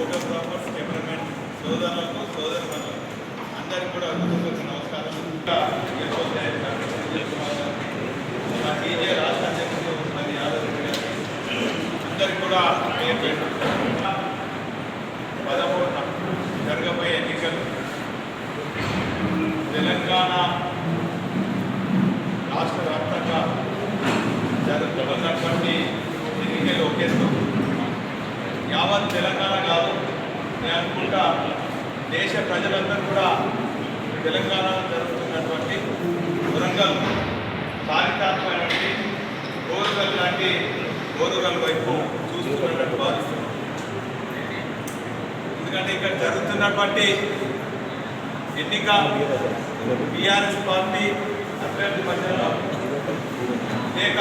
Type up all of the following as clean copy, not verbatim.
Photographers cameraman సోదరులకు సోదరులకు అందరికీ కూడా నమస్కారం. మా డీజే రాష్ట్ర అధ్యక్షులు మరి యాదవ్ రెడ్డి గారు అందరికీ కూడా 13న జరగబోయే ఎన్నికలు తెలంగాణ రాష్ట్ర వ్యాప్తంగా జరుగుతున్నటువంటి ఎన్నికలు ఒకేస్తూ యావత్ తెలంగాణ కాదు నేను అనుకుంటా దేశ ప్రజలందరూ కూడా తెలంగాణలో జరుగుతున్నటువంటి వరంగల్ చారిత్రాత్మకమైనటువంటి కోరుగల్ లాంటి కోరుగల్ వైపు చూస్తున్నట్టు భావిస్తున్నాం. ఎందుకంటే ఇక్కడ జరుగుతున్నటువంటి ఎన్నిక బీఆర్ఎస్ పార్టీ అభ్యర్థి మధ్యలో లేక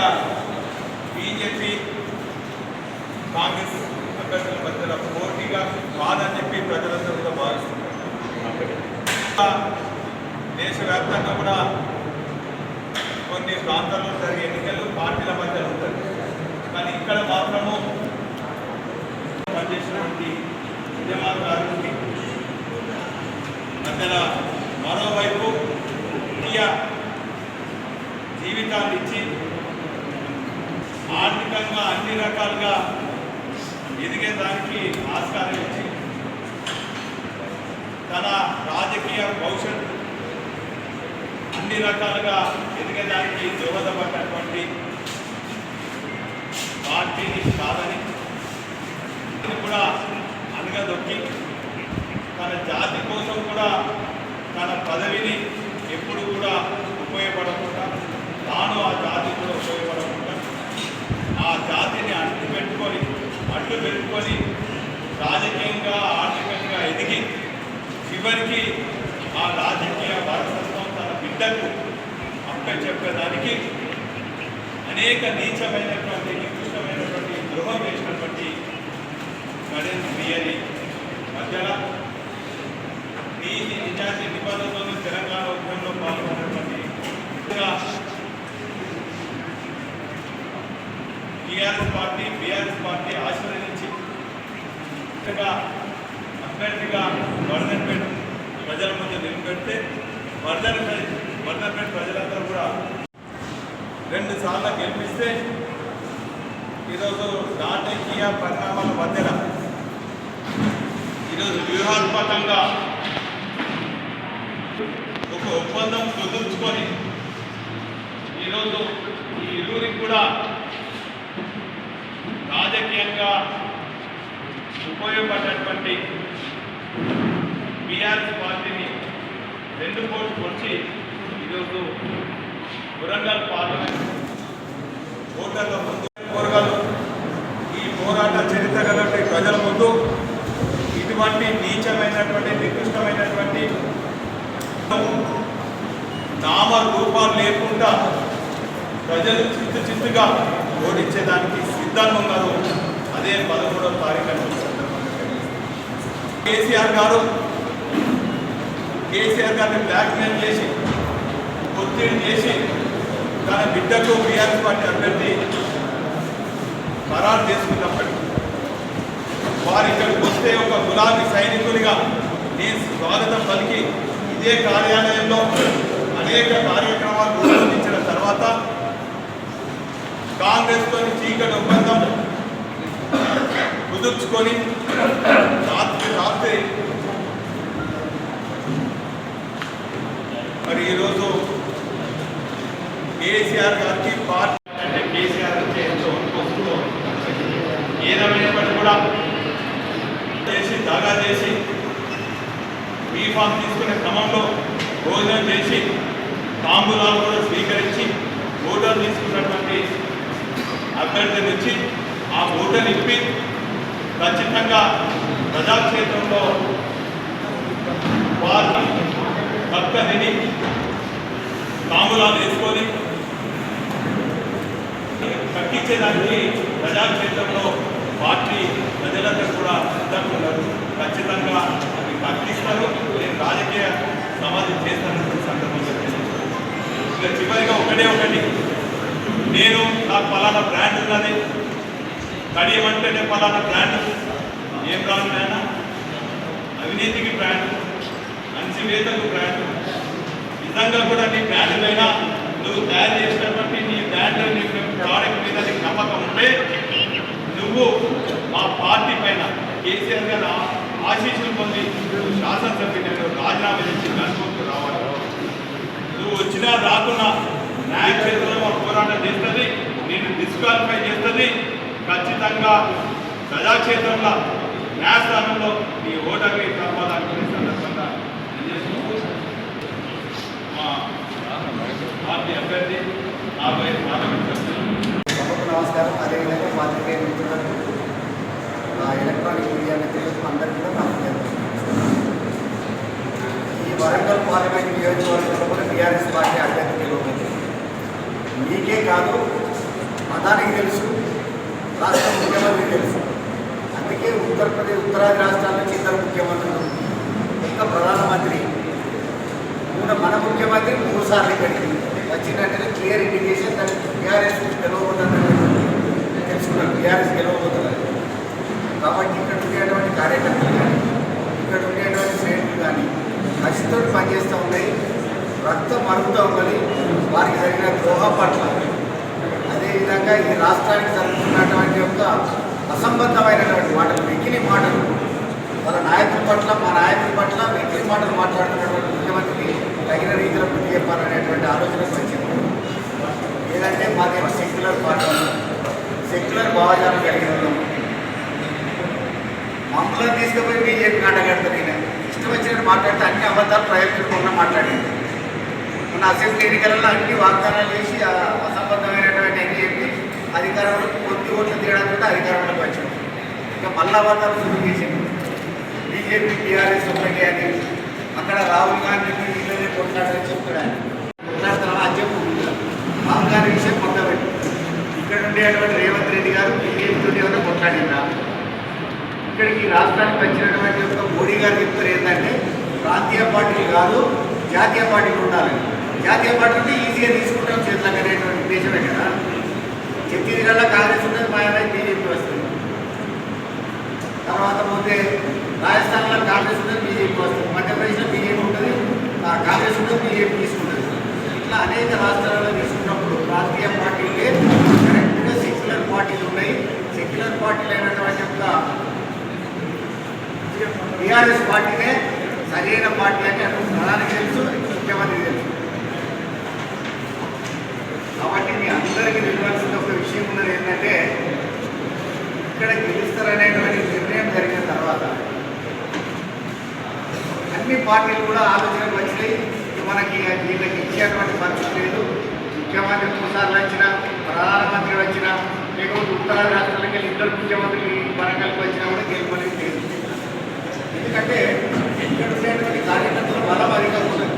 బీజేపీ కాంగ్రెస్ అభ్యర్థుల మధ్యలో పోటీగా కాదని చెప్పి ప్రజలందరూ కూడా భావిస్తున్నారు. దేశవ్యాప్తంగా కూడా కొన్ని ప్రాంతాల్లో జరిగే ఎన్నికలు పార్టీల మధ్యలో ఉంటాయి. కానీ ఇక్కడ మాత్రము పనిచేసినటువంటి ఉద్యమాకారులకి మధ్యన మరోవైపు జీవితాన్ని ఇచ్చి ఆర్థికంగా అన్ని రకాలుగా ఎదిగేదానికి ఆస్కారం ఇచ్చి తన రాజకీయ భవిష్యత్తు అన్ని రకాలుగా ఎదిగేదానికి దోహదపడినటువంటి పార్టీని కాదని కూడా అనగదొక్కి తన జాతి కోసం కూడా తన పదవిని ఎప్పుడు కూడా ఉపయోగపడకుండా తాను ఆ జాతి కూడా ఉపయోగపడకుండా ఆ జాతిని అడ్డు పెట్టుకొని రాజకీయంగా ఆర్థికంగా ఎదిగి చివరికి ఆ రాజకీయ వారసత్వం తన బిడ్డకు చెప్పేదానికి అనేక నీచమైనటువంటి నికృష్టమైనటువంటి ద్రోహం చేసినటువంటి గణేష్ బియ్యని మధ్యలో నీతి నిజాతి నిబంధనతో తెలంగాణ ఉద్యమంలో పాల్గొన్నటువంటి బీఆర్ఎస్ పార్టీ ఆశీర్వదించి అభ్యర్థిగా వర్ధన్పేట ప్రజల ముందు నిలబెడితే వర్ధన్పేట ప్రజలందరూ కూడా 2 సార్లు గెలిపిస్తే ఈరోజు రాజకీయ పరిణామాల మధ్యన ఈరోజు వ్యూహాత్మకంగా ఒక ఒప్పందం కుదుర్చుకొని ఈరోజు ఈ ఇరువురికి కూడా రాజకీయంగా ఉపయోగపడినటువంటి బీఆర్ఎస్ పార్టీని 2 కోట్లు పొడిచి ఈరోజు వరంగల్ పార్లమెంట్ ఓటర్ల ముందు కోరగలు ఈ పోరాట చరిత్ర గలటి ప్రజల ముందు ఇటువంటి నీచమైనటువంటి నికృష్టమైనటువంటి నామ రూపాలు లేకుండా ప్రజలు చిత్తుగా ఓడించేదానికి సిద్ధంగా ఉన్నారు. అదే 13వ తారీఖు కేసీఆర్ గారిని బ్లాక్మెయిల్ చేసి ఒత్తిడి చేసి తన బిడ్డకు బీఆర్ఎస్ పార్టీ అభ్యర్థి ఖరారు చేసుకున్నప్పటికీ వారు ఇక్కడికి వస్తే ఒక గులాబీ సైనికునిగా నేను స్వాగతం పలికి ఇదే కార్యాలయంలో అనేక కార్యక్రమాలు రూపొందించిన తర్వాత కాంగ్రెస్తో చీకటి ఒప్పందం కుదుర్చుకొని రాత్రి మరి ఈరోజు కేసీఆర్ గారికి పార్టీ అంటే కేసీఆర్ అంటే ఎంతో వస్తుందో ఏదేమైనప్పటికీ కూడా చేసి దాగా చేసి బీఫామ్ తీసుకునే క్రమంలో భోజనం చేసి తాంబూలాలు కూడా స్వీకరించి ఓటర్ తీసుకున్నటువంటి అభ్యర్థి నుంచి ఆ ఓటర్ ఇప్పి ఖచ్చితంగా ప్రజాక్షేత్రంలో వారిని భక్తని తాంబూలాలు వేసుకొని కట్టించేదానికి ప్రజాక్షేత్రంలో పార్టీ ప్రజలందరూ కూడా సిద్ధంగా ఉన్నారు. ఖచ్చితంగా అవి కట్టిస్తారు. నేను రాజకీయ సమాజం చేస్తానన్న సందర్భంగా ఇక చివరిగా ఒకటి నేను నాకు పలానా బ్రాండ్ ఉన్నది కడియమంటేనే పలానా బ్రాండ్ ఏం బ్రాండ్ అయినా వేతకు బ్రాండ్. నిజంగా కూడా నీ బ్రాండ్ పైన నువ్వు తయారు చేసినటువంటి నీ బ్రాండ్ నీ ప్రోడక్ట్ మీద నీకు నమ్మకం ఉంటే నువ్వు మా పార్టీ పైన కేసీఆర్ గారు ఆశీస్సులు పొంది నువ్వు శాసనసభ్యులు రాజీనామా చేసి నడుచుకుంటూ రావాలి. నువ్వు వచ్చినా రాకున్నా న్యాయక్షేత్రంలో మా పోరాటం చేస్తుంది, నేను డిస్క్వాలిఫై చేస్తుంది. ఖచ్చితంగా ప్రజాక్షేత్రంలో న్యాయస్థానంలో నీ ఓటమి కావాలనుకునే సందర్భంగా మా పార్టీ అభ్యర్థి నాపై పార్లమెంట్ సభ్యులు నమస్కారం. అదేవిధంగా పాత్రికేయ మిత్రులకు ఎలక్ట్రానిక్ మీడియా మిత్రులకు అందరికీ కూడా నమస్కారం. ఈ వరంగల్ పార్లమెంట్ నియోజకవర్గంలో కూడా టీఆర్ఎస్ పార్టీ అభ్యర్థి గెలువబోతుంది. మీకే కాదు, మతానికి తెలుసు, రాష్ట్ర ముఖ్యమంత్రికి తెలుసు. అందుకే ఉత్తరాది రాష్ట్రాల నుంచి ఇద్దరు ముఖ్యమంత్రులు, ఒక్క ప్రధానమంత్రి, మన ముఖ్యమంత్రి 3 సార్లు ఇక్కడికి వచ్చిందంటే క్లియర్ ఇండికేషన్ దాన్ని టీఆర్ఎస్ గెలవబోతుందని తెలుసుకున్నారు. టీఆర్ఎస్ గెలవబోతున్నారు కాబట్టి ఇక్కడ ఉండేటువంటి కార్యకర్తలు కానీ ఇక్కడ ఉండేటువంటి శ్రేణులు కానీ కసితో పనిచేస్తూ ఉన్నాయి. రక్తం మరుగుతూ ఉన్నది వారికి జరిగిన ద్రోహం పట్ల. అదేవిధంగా ఈ రాష్ట్రానికి జరుగుతున్నటువంటి యొక్క అసంబద్ధమైనటువంటి మాటలు, వెకిలి మాటలు, వాళ్ళ నాయకుల పట్ల, మా నాయకుల పట్ల వెకిలి మాటలు మాట్లాడుతున్నటువంటి ముఖ్యమంత్రికి తగిన రీతిలో బుద్ధి చెప్పాలనేటువంటి ఆలోచనకు వచ్చింది. ఏదంటే మాకేమో సెక్యులర్ పార్టీ, సెక్యులర్ భావజాలం కలిగి ఉన్నాం. మమ్మల్ని తీసుకుపోయి బీజేపీ నాటగడతారు. నేను ఇష్టం వచ్చినట్టు మాట్లాడితే అన్ని అబద్ధాలు ప్రయోజనకుండా మాట్లాడింది. మన అసెంబ్లీ ఎన్నికలలో అన్ని వాగ్దానాలు చేసి అసంబద్ధమైనటువంటి అని చెప్పి అధికారంలో కొద్ది ఓట్లు తీయడం కూడా అధికారంలోకి వచ్చాం. ఇంకా మళ్ళా అబద్ధాలు శుద్ధి చేసింది. బీజేపీ టీఆర్ఎస్ ఒకటి అని అక్కడ రాహుల్ గాంధీ వీళ్ళనే కొట్లాడని చెప్తున్నాడు. కొట్లాడుతున్నా అని చెప్పు. రాహుల్ గాంధీ విషయం కొట్టబెట్టి ఇక్కడ ఉండేటువంటి రేవంత్ రెడ్డి గారు బీజేపీతో ఏమైనా కొట్లాడినా ఇక్కడికి రాష్ట్రానికి వచ్చినటువంటి యొక్క మోడీ గారు చెప్తారు ఏంటంటే ప్రాంతీయ పార్టీలు కాదు జాతీయ పార్టీలు ఉండాలి. జాతీయ పార్టీ అంటే ఈజీగా తీసుకుంటాం చేతులకు అనేటువంటి ఉద్దేశమే కదా. ఛత్తీస్గఢ్లో కాంగ్రెస్ ఉంటుంది, మాయాబాయి బీజేపీ వస్తుంది. తర్వాత పోతే రాజస్థాన్లో కాంగ్రెస్ ఉంటుంది, బీజేపీ వస్తుంది. మధ్యప్రదేశ్లో బీజేపీ ఉంటుంది, కాంగ్రెస్ ఉంటుంది, బీజేపీ తీసుకుంటుంది. ఇట్లా అనేక రాష్ట్రాలలో తీసుకున్నప్పుడు ప్రాంతీయ పార్టీలే కరెక్ట్గా సెక్యులర్ పార్టీలు ఉన్నాయి. సెక్యులర్ పార్టీలు అయినటువంటి యొక్క టీఆర్ఎస్ పార్టీనే సరైన పార్టీ అని అటు ప్రధానికి తెలుసు, ముఖ్యమంత్రికి తెలుసు. కాబట్టి మీ అందరికీ తెలియాల్సిన ఒక విషయం ఉన్నది ఏంటంటే ఇక్కడ గెలుస్తారనేటువంటి నిర్ణయం జరిగిన తర్వాత అన్ని పార్టీలు కూడా ఆలోచనకు వచ్చినాయి. మనకి వీళ్ళకి ఇచ్చేటువంటి పరిస్థితి లేదు. ముఖ్యమంత్రి 3 సార్లు వచ్చినా, ప్రధానమంత్రి వచ్చినా, లేకపోతే ఉత్తరాది రాష్ట్రాలకి ఇద్దరు ముఖ్యమంత్రులు వరంగల్కి వచ్చినా కూడా గెలుపలేదు లేదు. ఎందుకంటే ఇక్కడ ఉండేటువంటి కార్యకర్తలు బలం అధికంగా ఉన్నది.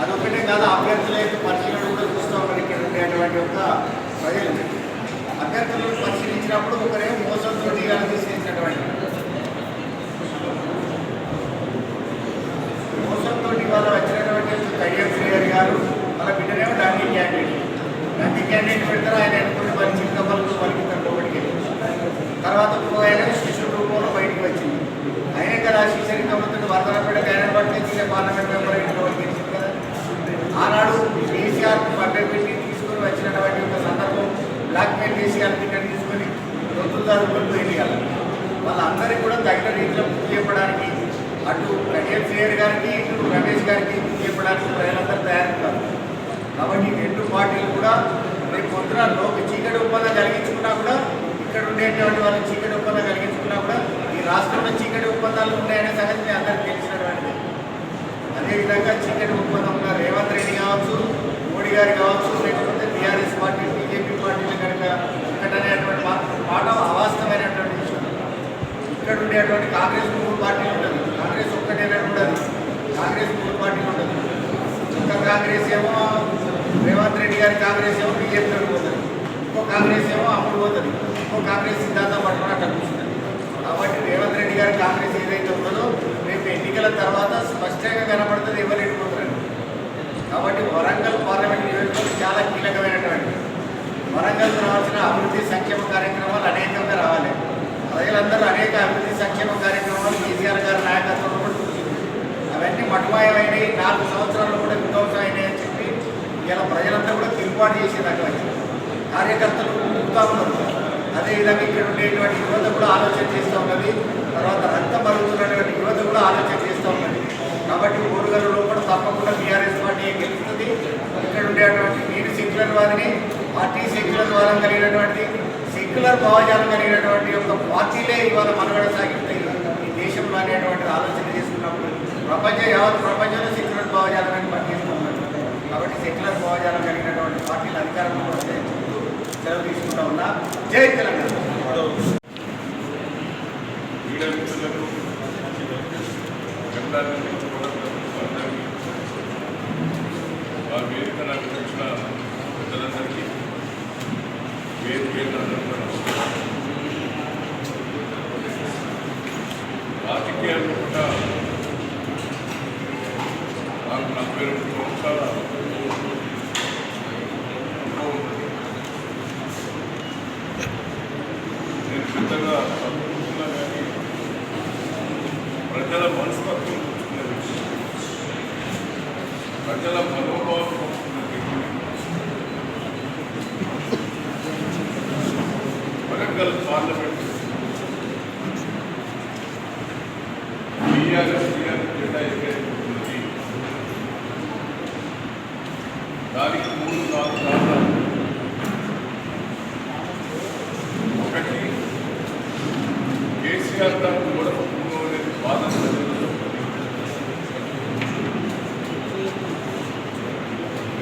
అదొకటే కాదు, అభ్యర్థుల యొక్క పరిశీలన కూడా చూస్తూ ఉన్నారు. ఇక్కడ ఉండేటువంటి యొక్క ప్రజలు అభ్యర్థులను పరిశీలించినప్పుడు ఒకరేమో మోసంతో తీసుకొచ్చినటువంటి మోసంతో ఇవాళ వచ్చినటువంటి కడియం శ్రీహరి గారు వాళ్ళ బిడ్డనేమో డంకీ క్యాండిడేట్ పెడతారు. ఆయన ఎన్నుకుని మరి చిన్న పనులు పలికితారు లోపలికి. తర్వాత ఆయన శిష్యుల రూపంలో బయటకు వచ్చింది. ఆయన కదా శిక్షరికమంతుడు వరదనపేటకు ఆయన పట్టుకొచ్చి పార్లమెంట్ మెంబర్ ఇంట్లో గెలిచింది కదా. ఆనాడు కేసీఆర్ పెట్టి తీసుకొని వచ్చినటువంటి ఒక సందర్భం బ్లాక్మెయిల్ కేసీఆర్ టికెట్ తీసుకొని రొద్దుదారు వెళ్ళియాలి. వాళ్ళందరికీ కూడా తగిన రీతిలో బుద్ధి చెప్పడానికి అటు కడియం శ్రీహరి గారికి ఇటు రమేష్ గారికి బుద్ధి చెప్పడానికి ప్రజలందరూ తయారు కాదు. కాబట్టి 2 పార్టీలు కూడా రేపు పొద్దున చీకటి ఒప్పందం కలిగించుకున్నా కూడా ఇక్కడ ఉండేటువంటి వాళ్ళు చీకటి ఒప్పందం కలిగించుకున్నా కూడా ఈ రాష్ట్రంలో చీకటి ఒప్పందాలు ఉన్నాయనే సంగతి అందరికీ తెలిసినటువంటిది. అదేవిధంగా చీకటి ఒప్పందం ఉన్న రేవంత్ రెడ్డి కావచ్చు, మోడీ గారు కావచ్చు, లేకపోతే టీఆర్ఎస్ పార్టీ, బీజేపీ పార్టీలు కనుక ఇక్కడనేటువంటి మాట అవాస్తవమైనటువంటి విషయం. ఇక్కడ ఉండేటువంటి కాంగ్రెస్ 3 పార్టీలు ఉండదు. కాంగ్రెస్ ఒక్కటేనే ఉండదు. కాంగ్రెస్ 3 పార్టీలు ఉండదు. ఒక కాంగ్రెస్ ఏమో రేవంత్ రెడ్డి గారి కాంగ్రెస్ ఏమో బీజేపీలో పోతుంది, ఇంకో కాంగ్రెస్ ఏమో అప్పుడు పోతుంది, ఇంకో కాంగ్రెస్ సిద్ధాంతం పట్టుకుని అట్లా కూర్చుంటుంది. కాబట్టి రేవంత్ రెడ్డి గారి కాంగ్రెస్ ఏదైతే ఉన్నదో రేపు ఎన్నికల తర్వాత స్పష్టంగా కనబడుతుంది ఎవరు ఎన్నుకుంటారు. కాబట్టి వరంగల్ పార్లమెంట్ నియోజకవర్గం చాలా కీలకమైనటువంటి వరంగల్ రావాల్సిన అభివృద్ధి సంక్షేమ కార్యక్రమాలు అనేకంగా రావాలి. ప్రజలందరూ అనేక అభివృద్ధి సంక్షేమ కార్యక్రమాలు కేసీఆర్ గారి నాయకత్వంలో కూడా చూసింది. అవన్నీ మటుమాయమైనవి 4 సంవత్సరాల్లో కూడా విధ్వంసం అయినాయి అని చెప్పి ఇలా ప్రజలంతా కూడా తిరుగుబాటు చేసేదాకా కార్యకర్తలు ఊపుతా ఉన్నారు. అదేవిధంగా ఇక్కడ ఉండేటువంటి యువత కూడా ఆలోచన చేస్తూ ఉన్నది. తర్వాత రక్తం మరుగుతున్నటువంటి యువత కూడా ఆలోచన చేస్తూ ఉన్నది. కాబట్టి ఓరుగల్లులో కూడా తప్పకుండా బీఆర్ఎస్ పార్టీ గెలుస్తుంది. ఇక్కడ ఉండేటువంటి నేను సెక్యులర్ వాదిని, పార్టీ సెక్యులర్ వాదం కలిగినటువంటి సెక్యులర్ భావజాలం కలిగినటువంటి ఒక పార్టీలే ఇవాళ మనుగడ సాగిస్తాయి ఈ దేశంలో అనేటువంటి ఆలోచన చేసుకున్నప్పుడు యావత్ ప్రపంచంలో సెక్యులర్ భావజాలాన్ని పనిచేస్తున్నారు. కాబట్టి సెక్యులర్ భావజాలం కలిగినటువంటి పార్టీలు అధికారంలో వస్తే సెలవు తీసుకుంటా ఉన్నా. జై తెలంగాణ. మీడియా మిత్రులకు వారి వేదిక నాకు వచ్చిన పెద్దలందరికీ వేదిక రాజకీయాల్లో కూడా నాకు 42 సంవత్సరాల అనుభవం ఉంది. నేను పెద్దగా చదువుకున్నా కానీ ప్రజల మనస్తత్వం చూసుకునే వ్యక్తి, ప్రజల మనోభావం చూసుకునే వ్యక్తి. వరంగల్ పార్లమెంట్ టీఆర్ఎస్ జెండా ఎగరేస్తున్నది. దానికి 3-4 కారణాలు. ఒకటి, కేసీఆర్ గారు ఓడపడుతుందో అనేది బాధ.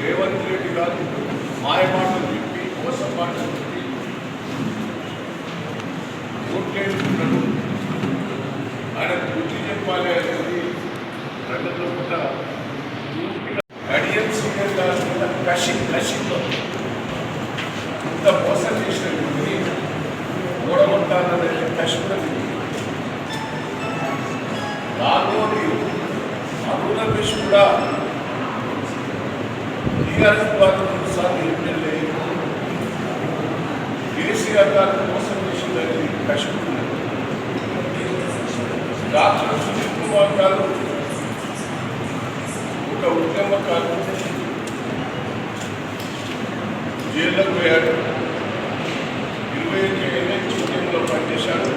రేవంత్ రెడ్డి గారు మాయమాటలు చెప్పి మోసం మాటలు చెప్పి ఓట్లేసుకున్నాడు. ఆయన బుద్ధి చెప్పాలి అనేది ప్రజల్లో కూడా అడియన్సీఎల్ గారి మీద కషితో ఇంత మోసం చేసినటువంటి ఓడగొట్టాలనేది కష్టపడి నాలుగోది అరుణ రమేష్ కూడా టీఆర్ఎస్ పార్టీ 3 సార్లు ఎమ్మెల్యే కేసీఆర్ గారిని మోసం చేసిందని కష్టపడుతున్నారు. డాక్టర్ సునీల్ కుమార్ గారు ఒక ఉద్యమకారు, జైల్లోకి పోయాడు. 25 ఏళ్ళ ఉద్యమంలో పనిచేశాడు.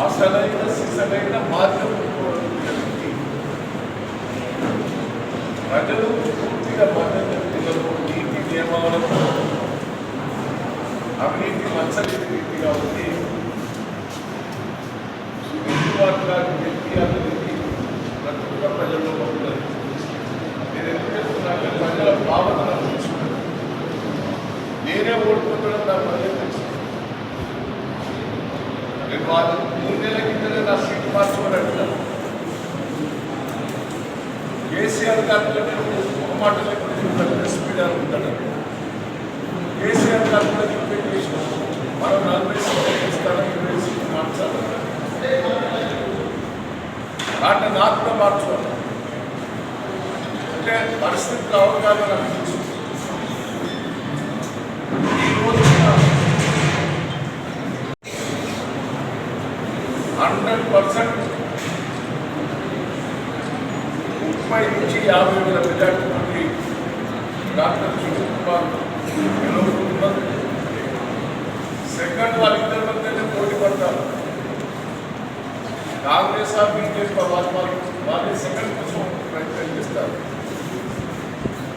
అసలైన సిసలైన బాధ్యత వ్యక్తి. ప్రజలు పూర్తిగా మద్దతు నీతి నియమాలకు అవినీతి మత్సరి రీతిగా ఉంది. సునీల్ కుమార్ గారి వ్యక్తి అనేది ప్రతి ఒక్క ప్రజల్లో ఉన్నది. నేను ఎందుకు చెప్తున్నాను, ప్రజల భావన తెలుసుకున్నాను. నేనే ఓడిపోతాను నా ప్రజలు తెలుసు. నేను వాళ్ళు 3 నెలల కిందనే నా సీటు మార్చుకోవాలంటాను. కేసీఆర్ గారితో ఒక మాట లేకుండా స్పీడ్ అనుకుంటాను. కేసీఆర్ గారు కూడా రిపీట్ చేసి మనం 40 సీట్లు ఇస్తాను, 20 సీట్లు మార్చాలి. వాటిని నాకు కూడా మార్చుకోవాలి. అంటే పరిస్థితులు అవగాహన నాకు తెలుసు. ఈరోజు 100% 30 నుంచి 50 వేల మెజార్టీ మంది డాక్టర్ సునీల్ కుమార్ గెలవబోతున్నారు. సెకండ్ వాళ్ళిద్దరి మధ్యనే పోటీ పడతారు. కాంగ్రెస్ బీజేపీ వాళ్ళే సెకండ్ కోసం ప్రయత్నం చేస్తారు.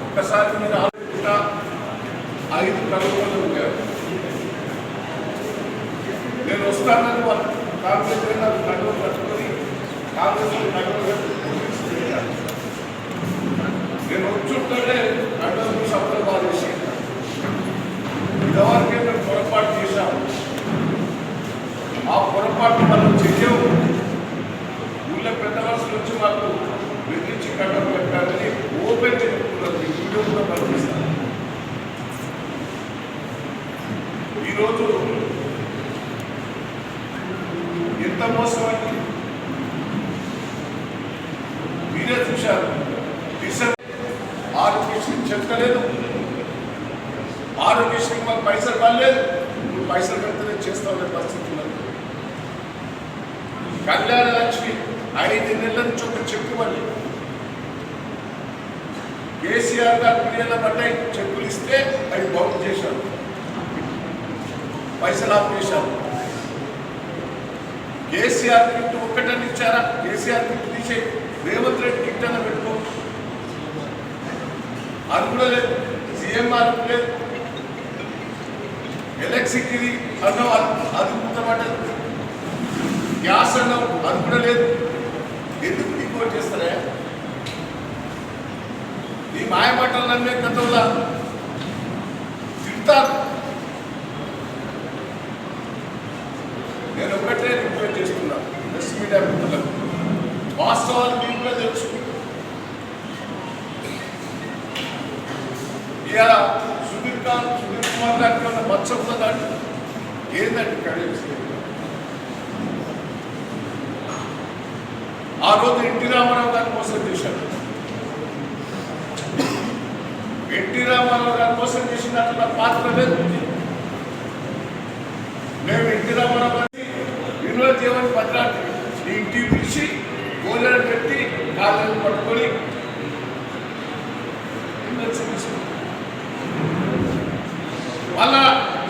ఒక్కసారి మీరు ఆలోచించిన 5 కలుగులు ఉంటారు. నేను వస్తానని వాళ్ళు కాంగ్రెస్ నడువు కట్టుకొని కాంగ్రెస్ నడువు నేను వచ్చుంటే నడువు శబ్దం బాధేసి ఇదివరకే మేము పొరపాటు చేశాము. ఆ పొరపాటు మనం చెయ్యవు. ఊళ్ళో పెద్ద మనుషులు వచ్చి మాకు బెదిరించి కట్టం పెట్టాలని ఓపెన్ చెప్పుకున్నారు. వీడియో కూడా కనిపిస్తారు. ఈరోజు ఎంత మోసమైంది మీరే చూశారు. ఆరోగ్యశ్రీ చెప్తలేదు. ఆరోగ్యశ్రీ మాకు పైసలు పడలేదు. ఇప్పుడు పైసలు కడితేనే చేస్తామనే పరిస్థితి ఉన్నది. కళ్యాణ లక్ష్మి 5 నెలల నుంచి ఒక చెక్ ఇవ్వండి. కేసీఆర్ గారు పిల్లల పడ్డాయి చెక్కులు ఇస్తే అవి బౌండ్ చేశారు, పైసలు ఆపేశారు. కేసీఆర్ కిట్ ఒక్కటని ఇచ్చారా? కేసీఆర్ కిట్ తీసే రేవంత్ రెడ్డి కిట్ అన్న పెట్టుకో, అది కూడా లేదు. సీఎంఆర్ లేదు. ఎలక్ట్రిసిటీ అన్నాం, అది గుర్తపడ్డది. గ్యాస్ అన్నాం, అది కూడా లేదు. ఎందుకు నీకు చేస్తారా? ఈ మాయమాటలన్నీ గతంలో తింటారు. నేను ఒకటే రిక్వెస్ట్ చేస్తున్నా ప్రెస్ మీడియా మిత్రులకు, వాస్తవాలు మీకు కూడా తెలుసు. ఇవాళ సుధీర్ కుమార్ గారికి ఉన్న మచ్చ ఉన్నదంటే ఏందంటే కరెన్సీ. ఆ రోజు ఎన్టీ రామారావు గారిని మోసం చేశారు. ఎన్టీ రామారావు గారు మోసం చేసినట్టు పాత్ర లేదు. మేము ఎన్టీ రామారావు గారిని వినోద్ జీవన్ భద్రాన్ని ఇంటికి పిలిచి భోజనం పెట్టి కాళ్ళని పట్టుకొని మళ్ళా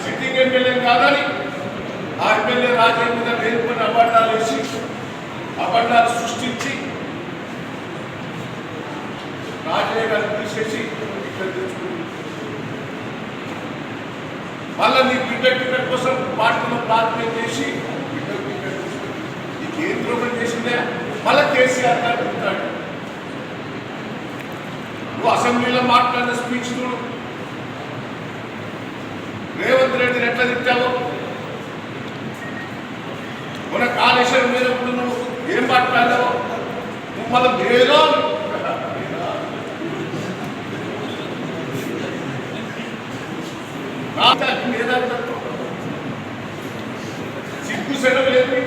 సిట్టింగ్ ఎమ్మెల్యే కాదని ఆ ఎమ్మెల్యే రాజ్యం మీద వేరుకొని అబద్ధాలు వేసి అబద్ధాలు సృష్టించి రాజయ్య గారిని తీసేసి ఇక్కడ తెచ్చుకుంది. మళ్ళా నీ బిడ్డ టికెట్ కోసం పార్టీలో ప్రార్థన చేసి బిడ్డ టికెట్ నీకు ఏం ద్రోహం చేసిందే? మళ్ళా కేసీఆర్ గారు ఉంటాడు. నువ్వు అసెంబ్లీలో మాట్లాడిన స్పీచ్ చూడు, రేవంత్ రెడ్డిని ఎట్లా తిట్టావు. మన కాళేశ్వరం మీద నువ్వు ఏం మాట్లాడావు? నువ్వు మళ్ళీ ఏదో సిగ్గు సెలవు లేదు.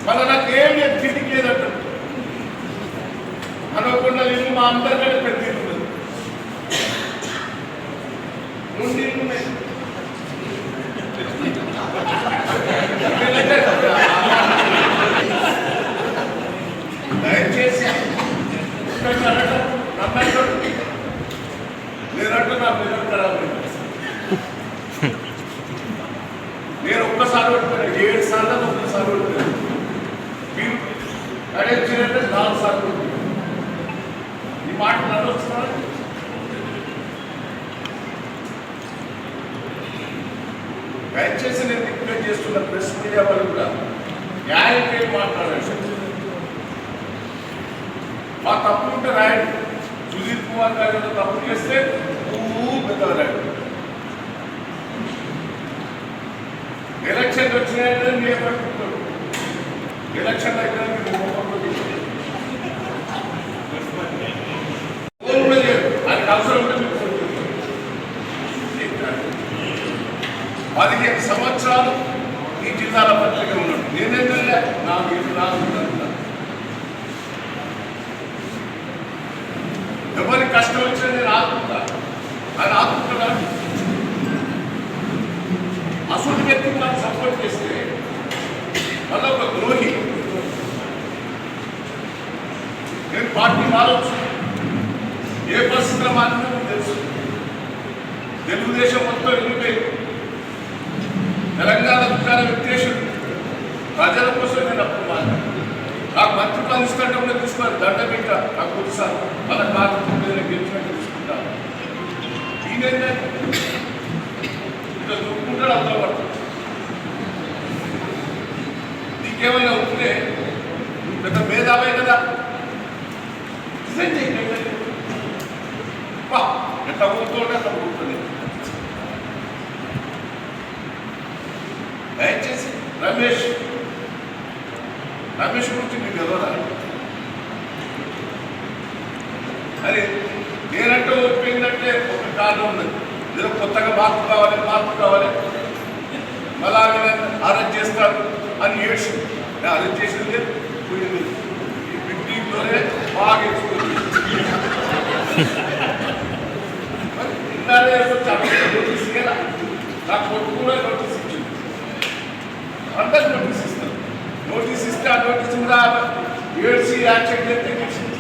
మన నాకేం లేదు, తిండికి లేదంట. అనుకున్న ఇల్లు మా అందరికంటే పెద్ద ఇల్లు ఉన్నది, 2 ఇల్లు ఉన్నాయి. దయచేసి నేనంటూ నా పిల్లలు ఖరాబ్. నేను ఒక్కసారి ఓడిపోయాను, 7 సార్లు ఒక్కసారి ఓడిపోయాను. మీరు గడిచినట్టే 4 సార్లు ఓడిపోయాను. ఈ మాట నన్ను వస్తున్నారు. దయచేసి నేను రిక్వెస్ట్ చేస్తున్న ప్రెస్ మీడియా వాళ్ళు కూడా న్యాయంగా మాట్లాడారు. మా తప్పు ఉంటే రాయండి. సుధీర్ కుమార్ గారు తప్పు చేస్తే పెద్దలు రాయండి. ఎలక్షన్ వచ్చినాయంటే మీరు పట్టుకుంటారు. ఎలక్షన్ దగ్గర ఆయనకు అవసరం ఉంటే 15 సంవత్సరాలు ఈ జిల్లాల పత్రిక ఉన్నాడు. నేనేంటే నాకు ఎవరికి కష్టం వచ్చినా నేను ఆదుకుంటా. ఆయన ఆదుకుంటున్నా. అసలు వ్యక్తికి నాకు సపోర్ట్ చేస్తే మళ్ళీ ఒక ద్రోహి. నేను పార్టీ మారవచ్చు, ఏ పరిస్థితుల్లో మాత్రమే తెలుసు. తెలుగుదేశం మొత్తం వెళ్ళిపోయి తెలంగాణ విచార విద్వేషం ప్రజల కోసం నేను అప్పుడు మాట్లాడు. నాకు మంత్రి పని ఇస్తుంటే తీసుకున్నాను, దండ పెట్ట నాకు కొద్దిసార్లు మన కార్యక్రమం గెలిచినట్టు తీసుకుంటాను. ఈయన ఇట్లా చూపుకుంటాడు, అందరూ పడుతుంది. నీకేమైనా ఉంటే పెద్ద మేధావే కదా, ఎంత ఊరుతుంటే అంత ఊరుతుంది. దయచేసి రమేష్ గురించి మీకు ఎవరా అని నేనంటే ఒప్పిందంటే ఒక కారణం ఉన్నది. ఏదో కొత్తగా మార్పు కావాలి మళ్ళా అరెస్ట్ చేస్తారు అని ఏడ్చింది. నేను అరెస్ట్ చేసింది పోయింది. ఈ బిడ్డీలోనే బాగా ఎంచుకుంది. నోటీస్ కదా, నాకు కొట్టు కూడా నోటీస్ ఇచ్చింది. అందరికి నోటీస్ ఇస్తారు. నోటీస్ ఇస్తే ఆ నోటీస్ కూడా ఏడ్చి యాక్షన్ చేస్తే గెలిచింది.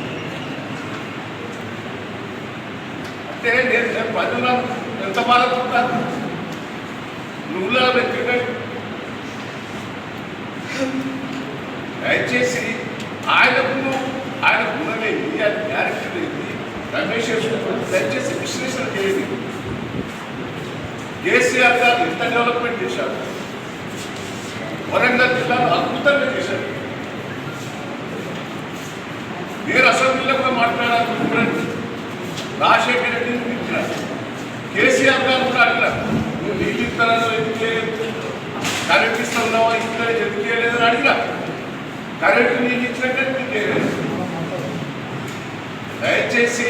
అంటే నేను ప్రజలను ఎంత బాధపడతాను. నువ్వులా క్రికెట్ దయచేసి ఆయన గుణమేంటి, ఆయన క్యారెక్టర్ ఏంటి, రమేష్ దయచేసి విశ్లేషణ చేయండి. కేసీఆర్ గారు ఎంత డెవలప్మెంట్ చేశారు, వరంగల్ జిల్లాలో అద్భుతంగా చేశారు. నేను అసెంబ్లీలో కూడా మాట్లాడాలి. రాజశేఖర రెడ్డిని పిలిచినారు, కేసీఆర్ గారు కూడా అడిగినారు, నువ్వు నీళ్ళు ఇస్తానో ఎందుకు చేయలేదు, కరెంట్ ఇస్తున్నావా ఇస్తున్నా ఎందుకు చేయలేదని అడిగినా. కరెంటు నీకు ఇచ్చినట్టే నీకు చేయలేదు. దయచేసి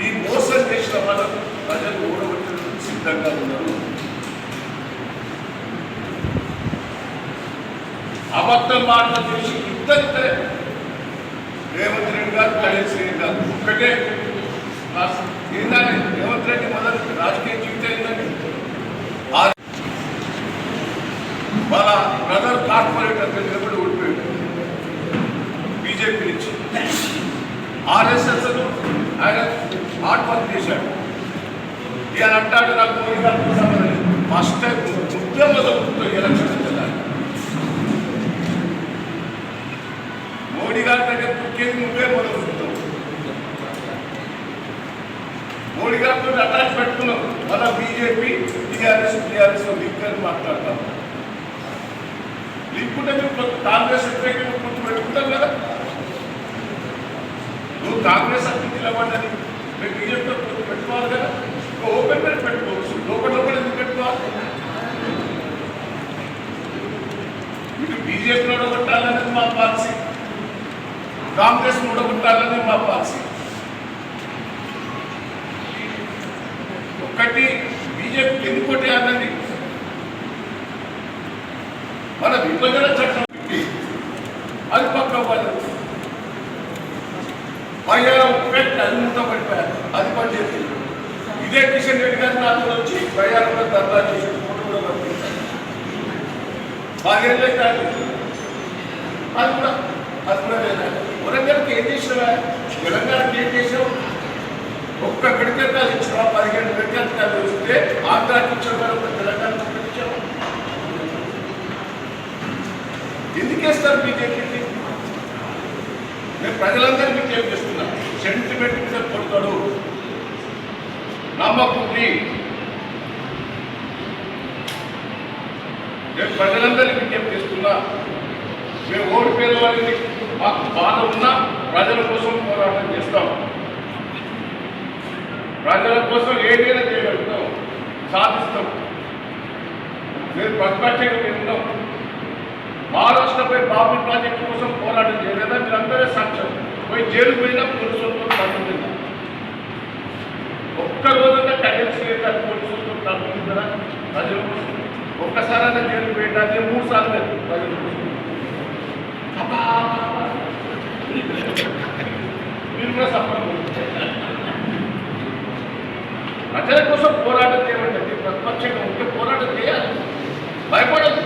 ఈ మోసం చేసిన వాళ్ళకు ప్రజలు ఓడగొట్టడానికి సిద్ధంగా ఉన్నారు. అబద్ధం మాటలు చేసి ఇద్దరిద్దరే రేవంత్ రెడ్డి గారు, కళ్యాణ్ శ్రీని గారు ఒక్కటే ఏంటంటే రేవంత్ రెడ్డి మొదటి రాజకీయ జీవితం ఏంటంటే వాళ్ళ బ్రదర్ కార్పొరేటర్ నిలబడి ఓడిపోయాడు బీజేపీ నుంచి. ఆర్ఎస్ఎస్ ఆయన హార్డ్ వర్క్ చేశాడు. ఈయన అంటాడు నాకు మోడీ గారితో సంబంధం లేదు. ఫస్ట్ టైం ముఖ్యం మొదలుతో ఎలక్షన్ వెళ్ళాలి. మోడీ గారి దగ్గర పుట్టేది నువ్వే మొదలుతావు. మోడీ గారితో అటాచ్ పెట్టుకున్నావు. మళ్ళీ బీజేపీ టీఆర్ఎస్ లింక్ అని మాట్లాడతాం. లేకుంటే మీరు కాంగ్రెస్ వ్యతిరేకంగా గుర్తు పెట్టుకుంటాం కదా. నువ్వు కాంగ్రెస్ అభివృద్ధి ఇవ్వండి, మీరు బీజేపీతో గుర్తు పెట్టుకోవాలి కదా. ఓపెన్ మీద పెట్టుకోవచ్చు, లోపల ఎందుకు పెట్టుకోవాలి. ఇటు బీజేపీని ఓడగొట్టాలనేది మా పాలసీ, కాంగ్రెస్ ఓడగొట్టాలనేది మా పాలసీ. ఒక్కటి బీజేపీ ఎందుకోటి అన్నది మన విభజన చట్టం అది పక్క వాళ్ళు బయ్యారం పెట్టి అది మూట పడిపోయారు. అది పని చేసింది. ఇదే కిషన్ రెడ్డి గారు నాకు వచ్చి బయ్యారంలో ధర్నా చేసి ఫోటో కూడా పంపించారు. 10 ఏళ్ళు అయితే అది కూడా లేదా. వరంగల్కి ఏం చేసినావా, తెలంగాణకి ఏం చేసావు? ఒక్క విడతలు ఇచ్చినా 15 విడతలు వస్తే ఆంధ్రాకి ఇచ్చిన తెలంగాణకి ఇచ్చావు. ఎందుకు వేస్తారు బీజేపీకి? నేను ప్రజలందరికీ విజ్ఞప్తి చేస్తున్నా, సెంటిమెంట్ మీద కొడతాడు, నమ్మకుంది. నేను ప్రజలందరికీ విజ్ఞప్తి చేస్తున్నా, మేము ఓడిపోయిన వారిని మాకు బాధ ఉన్నా ప్రజల కోసం పోరాటం చేస్తాం. ప్రజల కోసం ఏదైనా చేయగలుగుతాం, సాధిస్తాం. మేము ప్రతిపక్షంగా ఉన్నాం. మహారాష్ట్రపై బాబు ప్రాజెక్టు కోసం పోరాటం చేయలేదా? మీరందరే సాక్ష్యం. పోయి జైలు పోయినా పోలీసులతో తగ్గుతుందా? ఒక్క రోజున కళ్యాణ్ శ్రీని గారు పోలీసులతో తగ్గుతుందా? ప్రజల కోసం ఒక్కసారైనా జైలు పోయడానికి 3 సార్లు లేదు ప్రజల కోసం. మీరు కూడా సఫలం. ప్రజల కోసం పోరాటం చేయమంటే ప్రతిపక్షంగా ఉంటే పోరాటం చేయాలి, భయపడదు.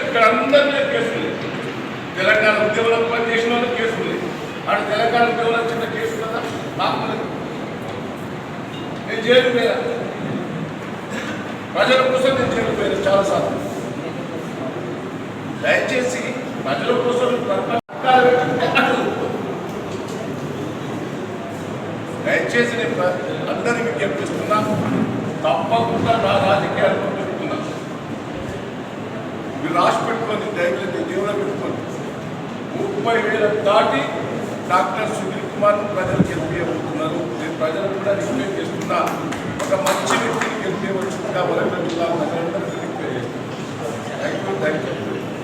ఇక్కడ అందరి మీద కేసులు. తెలంగాణ ఉద్యమంలో పనిచేసిన వాళ్ళు కేసులు. ఆడు తెలంగాణ ఉద్యమంలో చిన్న కేసు కదా నాకు. నేను జైలు పోయా, ప్రజల కోసం నేను జైలు పోయాను చాలాసార్లు. దయచేసి ప్రజల కోసం దయచేసి నేను అందరికీ విజ్ఞప్తిస్తున్నా, తప్పకుండా నా రాజకీయాలు చెప్తున్నా. మీరు రాసి పెట్టుకొని దయచేసి జీవనం పెట్టుకొని 30,000 దాటి డాక్టర్ సుధీర్ కుమార్ ప్రజలకు గెలిపియబోతున్నారు. నేను ప్రజలకు కూడా రిక్వెస్ట్ చేస్తున్నా, ఒక మంచి వ్యక్తిని గెలిపియవచ్చుగా వరంగల్ జిల్లా ప్రజలందరూ రిక్వెస్ట్ చేస్తున్నారు. Thank you.